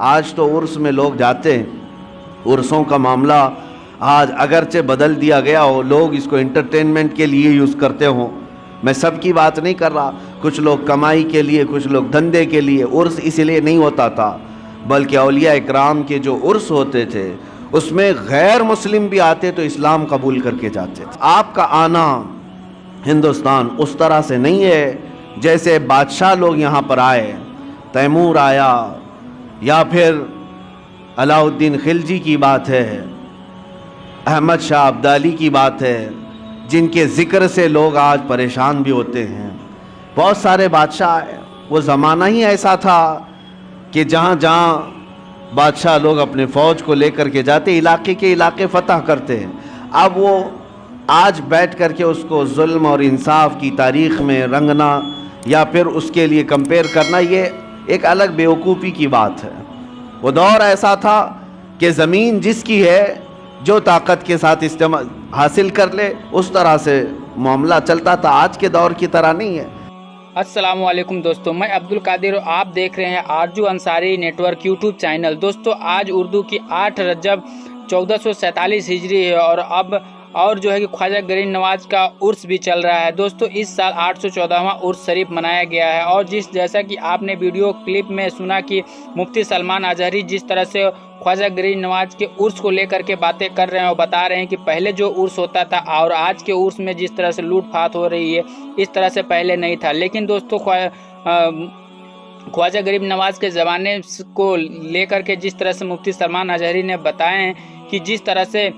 آج تو عرس میں لوگ جاتے ہیں، عرسوں کا معاملہ آج اگرچہ بدل دیا گیا ہو، لوگ اس کو انٹرٹینمنٹ کے لیے یوز کرتے ہوں، میں سب کی بات نہیں کر رہا، کچھ لوگ کمائی کے لیے، کچھ لوگ دھندے کے لیے، عرس اس لیے نہیں ہوتا تھا، بلکہ اولیاء اکرام کے جو عرس ہوتے تھے اس میں غیر مسلم بھی آتے تو اسلام قبول کر کے جاتے تھے۔ آپ کا آنا ہندوستان اس طرح سے نہیں ہے جیسے بادشاہ لوگ یہاں پر آئے، تیمور آیا یا پھر علاء الدین خلجی کی بات ہے، احمد شاہ ابدالی کی بات ہے، جن کے ذکر سے لوگ آج پریشان بھی ہوتے ہیں۔ بہت سارے بادشاہ آئے، وہ زمانہ ہی ایسا تھا کہ جہاں جہاں بادشاہ لوگ اپنے فوج کو لے کر کے جاتے، علاقے کے علاقے فتح کرتے ہیں۔ اب وہ آج بیٹھ کر کے اس کو ظلم اور انصاف کی تاریخ میں رنگنا یا پھر اس کے لیے کمپیئر کرنا، یہ ایک الگ بیوقوفی کی بات ہے۔ وہ دور ایسا تھا کہ زمین جس کی ہے جو طاقت کے ساتھ استعمال حاصل کر لے، اس طرح سے معاملہ چلتا تھا، آج کے دور کی طرح نہیں ہے۔ السلام علیکم دوستوں، میں عبدالقادر اور آپ دیکھ رہے ہیں Arju Ansari network YouTube channel. دوستوں آج اردو کی 8 رجب 1447 ہجری ہے اور جو ہے کہ خواجہ غریب نواز کا عرس بھی چل رہا ہے۔ دوستوں اس سال 814واں عرس شریف منایا گیا ہے، اور جیسا کہ آپ نے ویڈیو کلپ میں سنا کہ مفتی سلمان اظہری جس طرح سے خواجہ غریب نواز کے عرس کو لے کر کے باتیں کر رہے ہیں اور بتا رہے ہیں کہ پہلے جو عرس ہوتا تھا اور آج کے عرس میں جس طرح سے لوٹ پھاٹ ہو رہی ہے، اس طرح سے پہلے نہیں تھا۔ لیکن دوستوں خواجہ غریب نواز کے زمانے کو لے کر کے جس طرح سے مفتی سلمان اظہری نے بتائے ہیں کہ جس طرح سے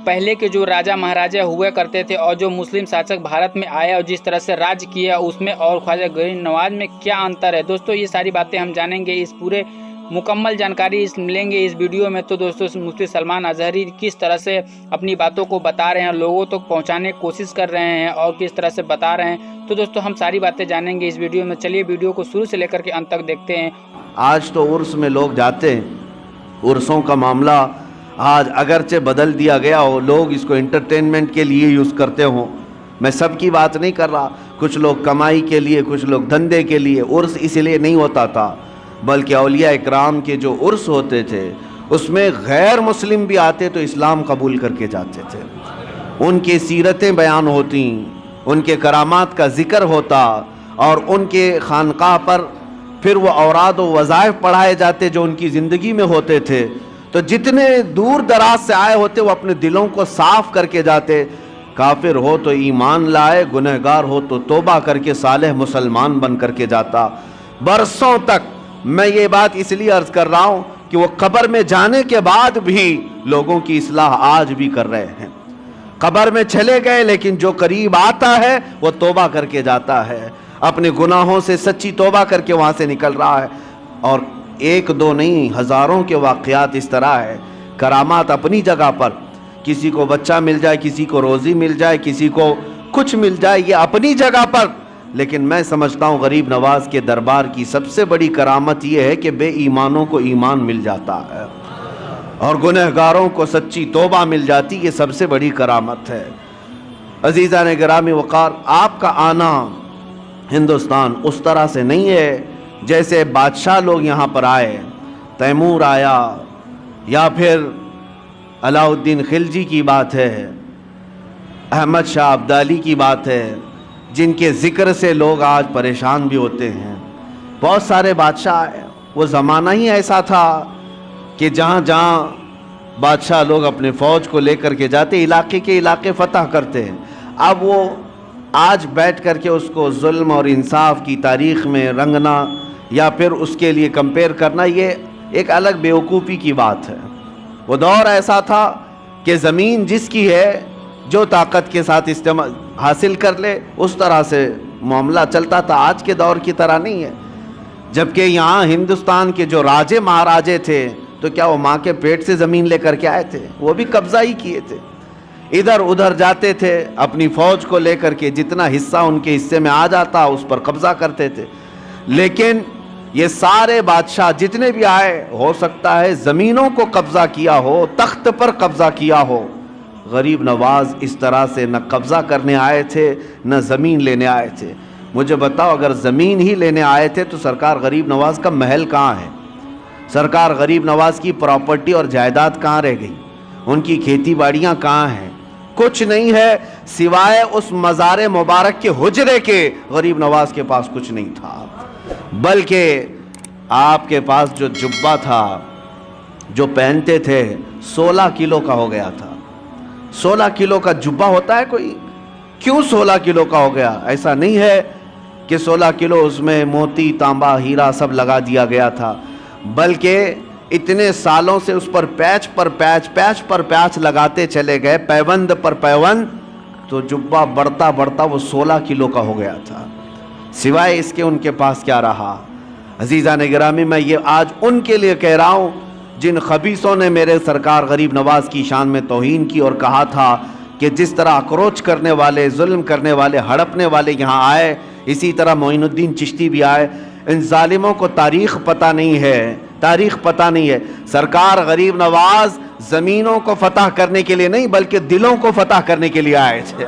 پہلے کے جو راجہ مہاراجہ ہوا کرتے تھے اور جو مسلم شاسک بھارت میں آیا اور جس طرح سے راج کیا، اس میں اور خواجہ غریب نواز میں کیا انتر ہے۔ دوستوں یہ ساری باتیں ہم جانیں گے، اس پورے مکمل جانکاری ملیں گے اس ویڈیو میں۔ تو دوستوں مفتی سلمان اظہری کس طرح سے اپنی باتوں کو بتا رہے ہیں، لوگوں تک پہنچانے کی کوشش کر رہے ہیں اور کس طرح سے بتا رہے ہیں، تو دوستوں ہم ساری باتیں جانیں گے اس ویڈیو میں۔ چلیے ویڈیو کو شروع سے لے کر کے انت تک دیکھتے ہیں۔ آج تو عرس میں لوگ جاتے ہیں، عرسوں کا معاملہ آج اگرچہ بدل دیا گیا ہو، لوگ اس کو انٹرٹینمنٹ کے لیے یوز کرتے ہوں، میں سب کی بات نہیں کر رہا، کچھ لوگ کمائی کے لیے، کچھ لوگ دھندے کے لیے، عرس اس لیے نہیں ہوتا تھا، بلکہ اولیاء اکرام کے جو عرس ہوتے تھے اس میں غیر مسلم بھی آتے تو اسلام قبول کر کے جاتے تھے، ان کی سیرتیں بیان ہوتی، ان کے کرامات کا ذکر ہوتا، اور ان کے خانقاہ پر پھر وہ اوراد و وظائف پڑھائے جاتے جو ان کی زندگی میں ہوتے تھے۔ تو جتنے دور دراز سے آئے ہوتے وہ اپنے دلوں کو صاف کر کے جاتے، کافر ہو تو ایمان لائے، گنہگار ہو تو توبہ کر کے صالح مسلمان بن کر کے جاتا۔ برسوں تک میں یہ بات اس لیے عرض کر رہا ہوں کہ وہ قبر میں جانے کے بعد بھی لوگوں کی اصلاح آج بھی کر رہے ہیں۔ قبر میں چلے گئے لیکن جو قریب آتا ہے وہ توبہ کر کے جاتا ہے، اپنے گناہوں سے سچی توبہ کر کے وہاں سے نکل رہا ہے۔ اور ایک دو نہیں، ہزاروں کے واقعات اس طرح ہے، کرامات اپنی جگہ پر، کسی کو بچہ مل جائے، کسی کو روزی مل جائے، کسی کو کچھ مل جائے، یہ اپنی جگہ پر۔ لیکن میں سمجھتا ہوں غریب نواز کے دربار کی سب سے بڑی کرامت یہ ہے کہ بے ایمانوں کو ایمان مل جاتا ہے اور گنہگاروں کو سچی توبہ مل جاتی، یہ سب سے بڑی کرامت ہے۔ عزیزان گرامی وقار، آپ کا آنا ہندوستان اس طرح سے نہیں ہے جیسے بادشاہ لوگ یہاں پر آئے، تیمور آیا یا پھر علاء الدین خلجی کی بات ہے، احمد شاہ ابدالی کی بات ہے، جن کے ذکر سے لوگ آج پریشان بھی ہوتے ہیں۔ بہت سارے بادشاہ آئے، وہ زمانہ ہی ایسا تھا کہ جہاں جہاں بادشاہ لوگ اپنے فوج کو لے کر کے جاتے، علاقے کے علاقے فتح کرتے ہیں۔ اب وہ آج بیٹھ کر کے اس کو ظلم اور انصاف کی تاریخ میں رنگنا یا پھر اس کے لیے کمپیئر کرنا، یہ ایک الگ بیوقوفی کی بات ہے۔ وہ دور ایسا تھا کہ زمین جس کی ہے جو طاقت کے ساتھ استعمال حاصل کر لے، اس طرح سے معاملہ چلتا تھا، آج کے دور کی طرح نہیں ہے۔ جبکہ یہاں ہندوستان کے جو راجے مہاراجے تھے تو کیا وہ ماں کے پیٹ سے زمین لے کر کے آئے تھے؟ وہ بھی قبضہ ہی کیے تھے، ادھر ادھر جاتے تھے، اپنی فوج کو لے کر کے جتنا حصہ ان کے حصے میں آ جاتا اس پر قبضہ کرتے تھے۔ لیکن یہ سارے بادشاہ جتنے بھی آئے، ہو سکتا ہے زمینوں کو قبضہ کیا ہو، تخت پر قبضہ کیا ہو، غریب نواز اس طرح سے نہ قبضہ کرنے آئے تھے نہ زمین لینے آئے تھے۔ مجھے بتاؤ اگر زمین ہی لینے آئے تھے تو سرکار غریب نواز کا محل کہاں ہے؟ سرکار غریب نواز کی پراپرٹی اور جائیداد کہاں رہ گئی؟ ان کی کھیتی باڑیاں کہاں ہیں؟ کچھ نہیں ہے سوائے اس مزار مبارک کے حجرے کے۔ غریب نواز کے پاس کچھ نہیں تھا، بلکہ آپ کے پاس جو جبہ تھا جو پہنتے تھے 16 کلو کا ہو گیا تھا۔ 16 کلو کا جبہ ہوتا ہے کوئی؟ کیوں 16 کلو کا ہو گیا؟ ایسا نہیں ہے کہ 16 کلو اس میں موتی تانبا ہیرا سب لگا دیا گیا تھا، بلکہ اتنے سالوں سے اس پر پیچ پر پیچ لگاتے چلے گئے، پیوند پر پیوند، تو جبہ بڑھتا بڑھتا وہ 16 کلو کا ہو گیا تھا۔ سوائے اس کے ان کے پاس کیا رہا؟ عزیزان گرامی، میں یہ آج ان کے لیے کہہ رہا ہوں جن خبیثوں نے میرے سرکار غریب نواز کی شان میں توہین کی اور کہا تھا کہ جس طرح اکروچ کرنے والے، ظلم کرنے والے، ہڑپنے والے یہاں آئے، اسی طرح معین الدین چشتی بھی آئے۔ ان ظالموں کو تاریخ پتہ نہیں ہے، تاریخ پتہ نہیں ہے۔ سرکار غریب نواز زمینوں کو فتح کرنے کے لیے نہیں بلکہ دلوں کو فتح کرنے کے لیے آئے تھے،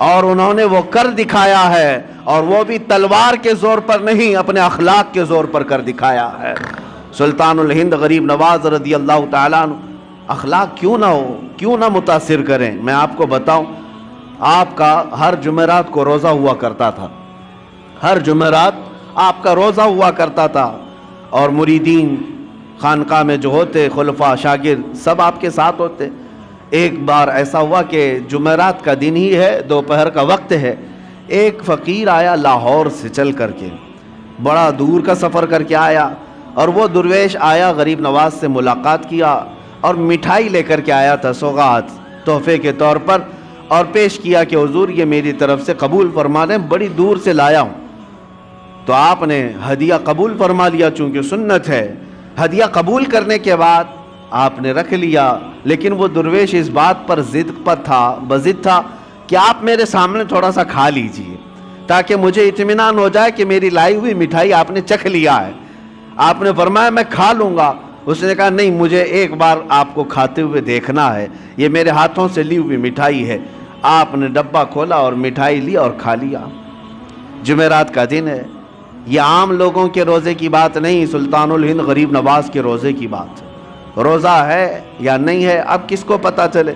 اور انہوں نے وہ کر دکھایا ہے، اور وہ بھی تلوار کے زور پر نہیں، اپنے اخلاق کے زور پر کر دکھایا ہے۔ سلطان الہند غریب نواز رضی اللہ تعالیٰ عنہ اخلاق کیوں نہ متاثر کریں؟ میں آپ کو بتاؤں، آپ کا ہر جمعرات کو روزہ ہوا کرتا تھا، ہر جمعرات آپ کا روزہ ہوا کرتا تھا، اور مریدین خانقاہ میں جو ہوتے، خلفاء شاگرد سب آپ کے ساتھ ہوتے۔ ایک بار ایسا ہوا کہ جمعرات کا دن ہی ہے، دوپہر کا وقت ہے، ایک فقیر آیا لاہور سے چل کر کے، بڑا دور کا سفر کر کے آیا، اور وہ درویش آیا، غریب نواز سے ملاقات کیا اور مٹھائی لے کر کے آیا تھا، سوغات تحفے کے طور پر، اور پیش کیا کہ حضور یہ میری طرف سے قبول فرما لیں، بڑی دور سے لایا ہوں۔ تو آپ نے ہدیہ قبول فرما لیا، چونکہ سنت ہے۔ ہدیہ قبول کرنے کے بعد آپ نے رکھ لیا، لیکن وہ درویش اس بات پر بضد تھا کہ آپ میرے سامنے تھوڑا سا کھا لیجئے، تاکہ مجھے اطمینان ہو جائے کہ میری لائی ہوئی مٹھائی آپ نے چکھ لیا ہے۔ آپ نے فرمایا میں کھا لوں گا۔ اس نے کہا نہیں، مجھے ایک بار آپ کو کھاتے ہوئے دیکھنا ہے، یہ میرے ہاتھوں سے لی ہوئی مٹھائی ہے۔ آپ نے ڈبہ کھولا اور مٹھائی لی اور کھا لیا۔ جمعرات کا دن ہے، یہ عام لوگوں کے روزے کی بات نہیں، سلطان الہند غریب نواز کے روزے کی بات ہے۔ روزہ ہے یا نہیں ہے اب کس کو پتہ چلے۔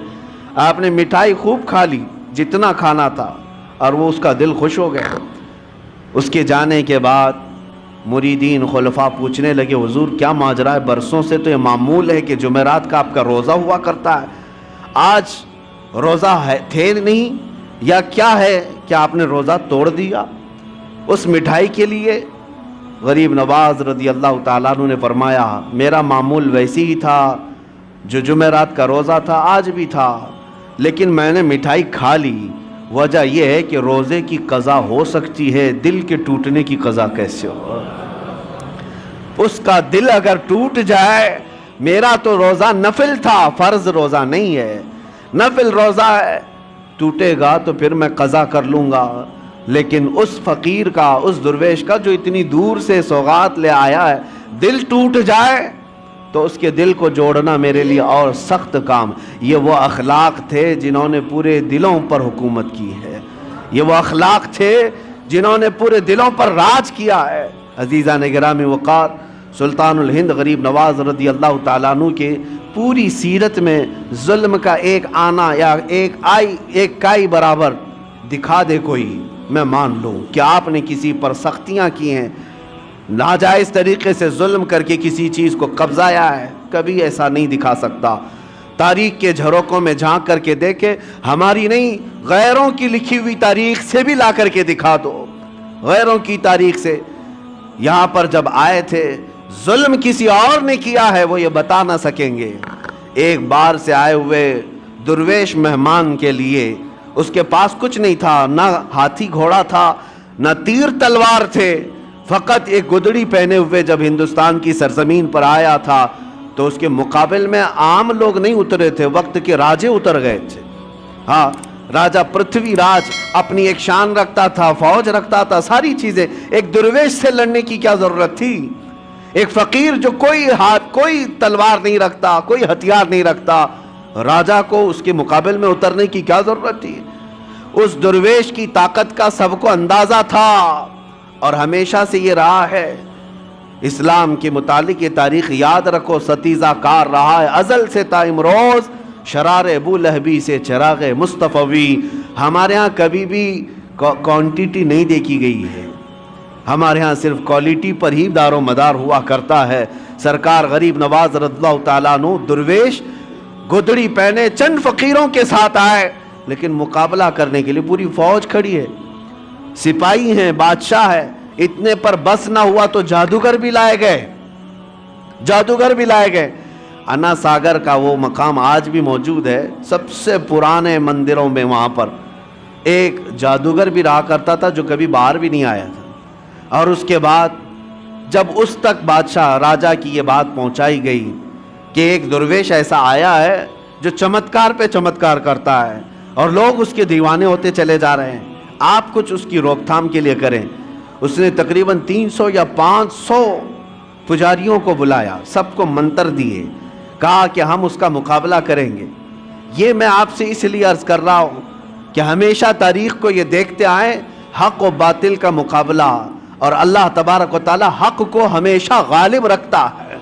آپ نے مٹھائی خوب کھا لی، جتنا کھانا تھا، اور وہ اس کا دل خوش ہو گیا۔ اس کے جانے کے بعد مریدین خلفاء پوچھنے لگے حضور کیا ماجرا ہے؟ برسوں سے تو یہ معمول ہے کہ جمعرات کا آپ کا روزہ ہوا کرتا ہے، آج روزہ تھے نہیں یا کیا ہے کہ آپ نے روزہ توڑ دیا اس مٹھائی کے لیے؟ غریب نواز رضی اللہ تعالیٰ عنہ نے فرمایا میرا معمول ویسی ہی تھا، جو جمعرات کا روزہ تھا آج بھی تھا، لیکن میں نے مٹھائی کھا لی۔ وجہ یہ ہے کہ روزے کی قضا ہو سکتی ہے، دل کے ٹوٹنے کی قضا کیسے ہو؟ اس کا دل اگر ٹوٹ جائے، میرا تو روزہ نفل تھا، فرض روزہ نہیں ہے، نفل روزہ ہے، ٹوٹے گا تو پھر میں قضا کر لوں گا۔ لیکن اس فقیر کا، اس درویش کا جو اتنی دور سے سوغات لے آیا ہے، دل ٹوٹ جائے تو اس کے دل کو جوڑنا میرے لیے اور سخت کام۔ یہ وہ اخلاق تھے جنہوں نے پورے دلوں پر حکومت کی ہے، یہ وہ اخلاق تھے جنہوں نے پورے دلوں پر راج کیا ہے۔ عزیزان گرامی وقار، سلطان الہند غریب نواز رضی اللہ تعالیٰ عنہ کے پوری سیرت میں ظلم کا ایک آنا یا ایک کائی برابر دکھا دے کوئی، میں مان لوں کہ آپ نے کسی پر سختیاں کی ہیں، ناجائز طریقے سے ظلم کر کے کسی چیز کو قبضایا ہے، کبھی ایسا نہیں دکھا سکتا۔ تاریخ کے جھروکوں میں جھانک کر کے دیکھے، ہماری نہیں غیروں کی لکھی ہوئی تاریخ سے بھی لا کر کے دکھا دو، غیروں کی تاریخ سے۔ یہاں پر جب آئے تھے ظلم کسی اور نے کیا ہے وہ یہ بتا نہ سکیں گے۔ ایک بار سے آئے ہوئے درویش مہمان کے لیے اس کے پاس کچھ نہیں تھا، نہ ہاتھی گھوڑا تھا، نہ تیر تلوار تھے، فقط ایک گدڑی پہنے ہوئے جب ہندوستان کی سرزمین پر آیا تھا تو اس کے مقابل میں عام لوگ نہیں اترے تھے، وقت کے راجے اتر گئے تھے۔ ہاں، راجہ پرتھوی راج اپنی ایک شان رکھتا تھا، فوج رکھتا تھا، ساری چیزیں، ایک درویش سے لڑنے کی کیا ضرورت تھی؟ ایک فقیر جو کوئی تلوار نہیں رکھتا، کوئی ہتھیار نہیں رکھتا، راجہ کو اس کے مقابل میں اترنے کی کیا ضرورت تھی؟ اس درویش کی طاقت کا سب کو اندازہ تھا، اور ہمیشہ سے یہ رہا ہے۔ اسلام کے متعلق یہ تاریخ یاد رکھو، ستیزہ کار رہا ہے ازل سے تا امروز، شرار ابو لہبی سے چراغ مصطفی۔ ہمارے ہاں کبھی بھی کوانٹیٹی نہیں دیکھی گئی ہے، ہمارے ہاں صرف کوالٹی پر ہی دار و مدار ہوا کرتا ہے۔ سرکار غریب نواز رضی اللہ تعالیٰ عنہ درویش گدڑی پہنے چند فقیروں کے ساتھ آئے، لیکن مقابلہ کرنے کے لیے پوری فوج کھڑی ہے، سپاہی ہیں، بادشاہ ہے۔ اتنے پر بس نہ ہوا تو جادوگر بھی لائے گئے۔ انا ساگر کا وہ مقام آج بھی موجود ہے، سب سے پرانے مندروں میں وہاں پر ایک جادوگر بھی رہا کرتا تھا جو کبھی باہر بھی نہیں آیا تھا۔ اور اس کے بعد جب اس تک بادشاہ راجہ کی یہ بات پہنچائی گئی کہ ایک درویش ایسا آیا ہے جو چمتکار پہ چمتکار کرتا ہے اور لوگ اس کے دیوانے ہوتے چلے جا رہے ہیں، آپ کچھ اس کی روک تھام کے لیے کریں۔ اس نے تقریباً 300 یا 500 پجاریوں کو بلایا، سب کو منتر دیے، کہا کہ ہم اس کا مقابلہ کریں گے۔ یہ میں آپ سے اس لیے عرض کر رہا ہوں کہ ہمیشہ تاریخ کو یہ دیکھتے آئیں، حق و باطل کا مقابلہ، اور اللہ تبارک و تعالی حق کو ہمیشہ غالب رکھتا ہے۔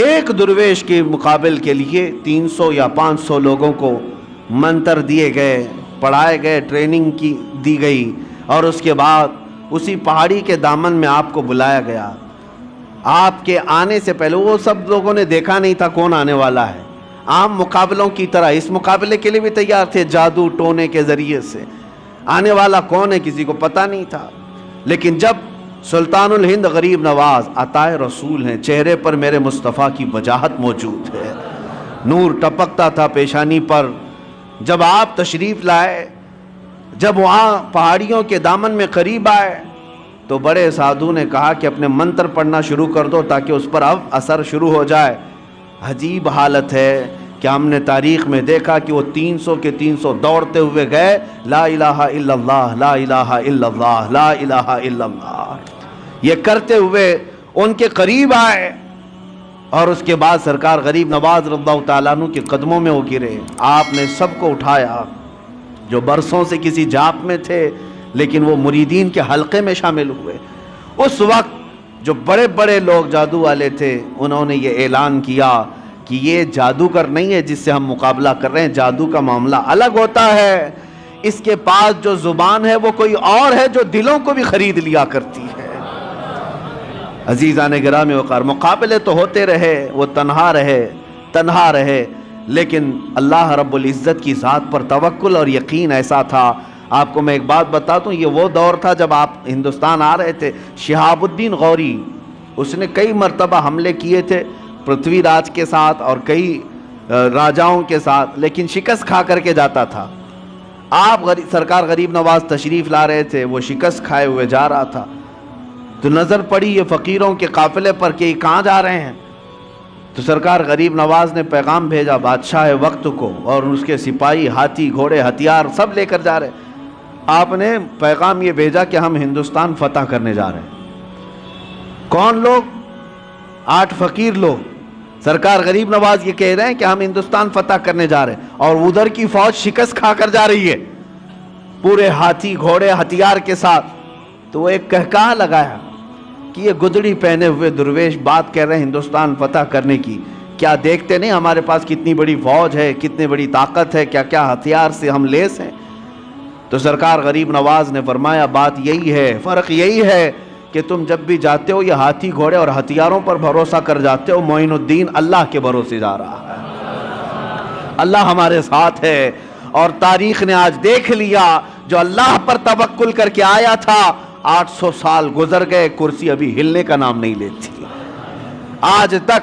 ایک درویش کے مقابل کے لیے 300 یا 500 لوگوں کو منتر دیے گئے، پڑھائے گئے، ٹریننگ کی دی گئی، اور اس کے بعد اسی پہاڑی کے دامن میں آپ کو بلایا گیا۔ آپ کے آنے سے پہلے وہ سب لوگوں نے دیکھا نہیں تھا کون آنے والا ہے، عام مقابلوں کی طرح اس مقابلے کے لیے بھی تیار تھے، جادو ٹونے کے ذریعے سے آنے والا کون ہے کسی کو پتہ نہیں تھا۔ لیکن جب سلطان الہند غریب نواز عطائے رسول ہیں، چہرے پر میرے مصطفیٰ کی وجاہت موجود ہے، نور ٹپکتا تھا پیشانی پر، جب آپ تشریف لائے، جب وہاں پہاڑیوں کے دامن میں قریب آئے تو بڑے سادھو نے کہا کہ اپنے منتر پڑھنا شروع کر دو تاکہ اس پر اب اثر شروع ہو جائے۔ عجیب حالت ہے کہ ہم نے تاریخ میں دیکھا کہ وہ 300 کے 300 دوڑتے ہوئے گئے، لا الہ الا اللہ، لا الہ الا اللہ، لا الہ الا اللہ، یہ کرتے ہوئے ان کے قریب آئے، اور اس کے بعد سرکار غریب نواز رضی اللہ تعالیٰ عنہ کے قدموں میں وہ گرے۔ آپ نے سب کو اٹھایا جو برسوں سے کسی جاپ میں تھے لیکن وہ مریدین کے حلقے میں شامل ہوئے۔ اس وقت جو بڑے بڑے لوگ جادو والے تھے انہوں نے یہ اعلان کیا کہ یہ جادوگر نہیں ہے جس سے ہم مقابلہ کر رہے ہیں، جادو کا معاملہ الگ ہوتا ہے، اس کے پاس جو زبان ہے وہ کوئی اور ہے جو دلوں کو بھی خرید لیا کرتی ہے۔ عزیزان گرامی وقار، مقابلے تو ہوتے رہے، وہ تنہا رہے، لیکن اللہ رب العزت کی ذات پر توکل اور یقین ایسا تھا۔ آپ کو میں ایک بات بتا دوں، یہ وہ دور تھا جب آپ ہندوستان آ رہے تھے، شہاب الدین غوری اس نے کئی مرتبہ حملے کیے تھے پرتھوی راج کے ساتھ اور کئی راجاؤں کے ساتھ، لیکن شکست کھا کر کے جاتا تھا۔ آپ سرکار غریب نواز تشریف لا رہے تھے، وہ شکست کھائے ہوئے جا رہا تھا، تو نظر پڑی یہ فقیروں کے قافلے پر کہ یہ کہاں جا رہے ہیں، تو سرکار غریب نواز نے پیغام بھیجا بادشاہ وقت کو، اور اس کے سپاہی ہاتھی گھوڑے ہتھیار سب لے کر جا رہے۔ آپ نے پیغام یہ بھیجا کہ ہم ہندوستان فتح کرنے جا رہے ہیں۔ کون لوگ؟ 8 فقیر لوگ۔ سرکار غریب نواز یہ کہہ رہے ہیں کہ ہم ہندوستان فتح کرنے جا رہے ہیں، اور ادھر کی فوج شکست کھا کر جا رہی ہے پورے ہاتھی گھوڑے ہتھیار کے ساتھ۔ تو وہ ایک کہکہا لگایا کہ یہ گدڑی پہنے ہوئے درویش بات کہہ رہے ہیں ہندوستان فتح کرنے کی، کیا دیکھتے نہیں ہمارے پاس کتنی بڑی فوج ہے، کتنی بڑی طاقت ہے، کیا کیا ہتھیار سے ہم لیس ہیں۔ تو سرکار غریب نواز نے فرمایا بات یہی ہے، فرق یہی ہے کہ تم جب بھی جاتے ہو یہ ہاتھی گھوڑے اور ہتھیاروں پر بھروسہ کر جاتے ہو، معین الدین اللہ کے بھروسے جا رہا ہے، اللہ ہمارے ساتھ ہے۔ اور تاریخ نے آج دیکھ لیا جو اللہ پر توکل کر کے آیا تھا، 800 سال گزر گئے، کرسی ابھی ہلنے کا نام نہیں لیتی، آج تک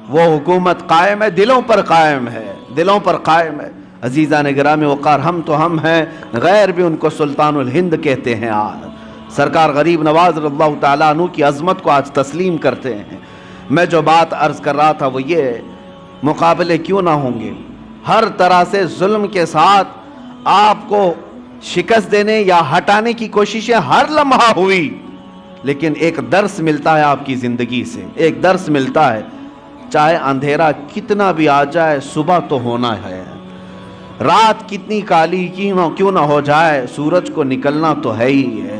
وہ حکومت قائم ہے، دلوں پر قائم ہے۔ عزیزان گرامی وقار، ہم تو ہم ہیں، غیر بھی ان کو سلطان الہند کہتے ہیں۔ آج سرکار غریب نواز رضی اللہ تعالیٰ عنہ کی عظمت کو آج تسلیم کرتے ہیں۔ میں جو بات عرض کر رہا تھا وہ یہ، مقابلے کیوں نہ ہوں گے، ہر طرح سے ظلم کے ساتھ آپ کو شکست دینے یا ہٹانے کی کوششیں ہر لمحہ ہوئی، لیکن ایک درس ملتا ہے آپ کی زندگی سے، ایک درس ملتا ہے، چاہے اندھیرا کتنا بھی آ جائے صبح تو ہونا ہے، رات کتنی کالی کیوں نہ ہو جائے سورج کو نکلنا تو ہے ہی ہے۔